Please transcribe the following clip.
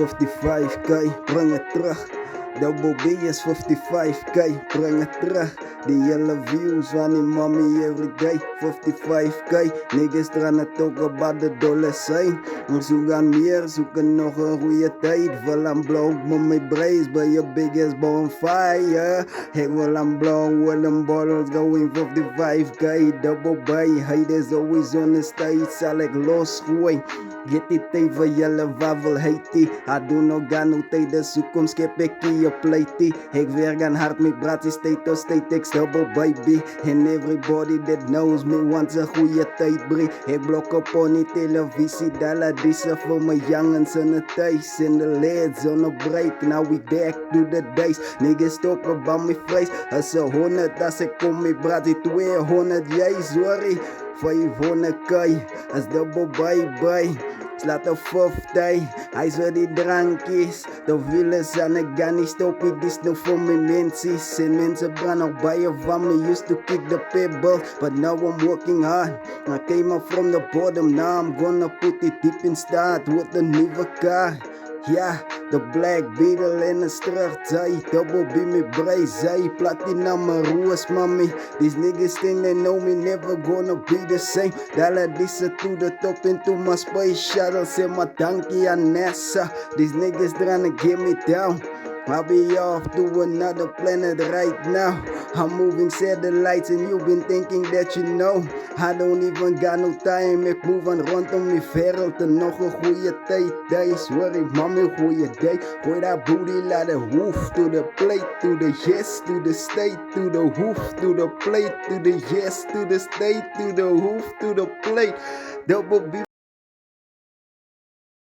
55k, bring het terug. Double B is 55k, bring het terug. Die hele views van die mommy everyday 55k, niggas tryna talk about the dollar sign. Ons zoeken meer, zoeken nog een goede tijd. Wil aan blauw met mijn brace bij je biggest bonfire. Ik wil aan blauw with them bottles going 55k. Double B, haters always on the stage, zal ik losgooien. Get die tijd voor jelle wavel heet die. I do no ga no tijd, de toekomst heb ik hier op plate. Ik werk aan hard met bratie, state of state, ik double baby. And everybody that knows me wants een goede tijd brie. Ik blok op on die televisie, dollar diesel voor mijn jongens in het thuis. In the lids on a break, now we back to the days. Niggas talk about my face, als 100 als ik kom met bratie 200, jij sorry. 500k, als double bye. Slaat de 50, hij zo die drankjes. De wielen zijn ik ga niet stoppen, dit is nog voor mijn mensen. En mensen branden ook bij je van me, used to kick the pebble. But now I'm working hard, I came up from the bottom. Now I'm gonna put it deep in start with a nieuwe car. Ja, de Black Beetle in de straat, zij double B met brace, zij platinum roos, mommy. These niggas think they know me, never gonna be the same. Dollar this to the top into my space shuttle, say my donkey and NASA. These niggas tryna get me down. I'll be off to another planet right now. I'm moving satellites and you've been thinking that you know. I don't even got no time, ik move aan rondom die wereld en nog een goede tijd. Day, sorry mami, goede day. Gooi dat booty, laat de hoof to the plate, to the yes, to the state, to the hoof, to the plate, to the yes, to the state, to the hoof, to the plate. Double B.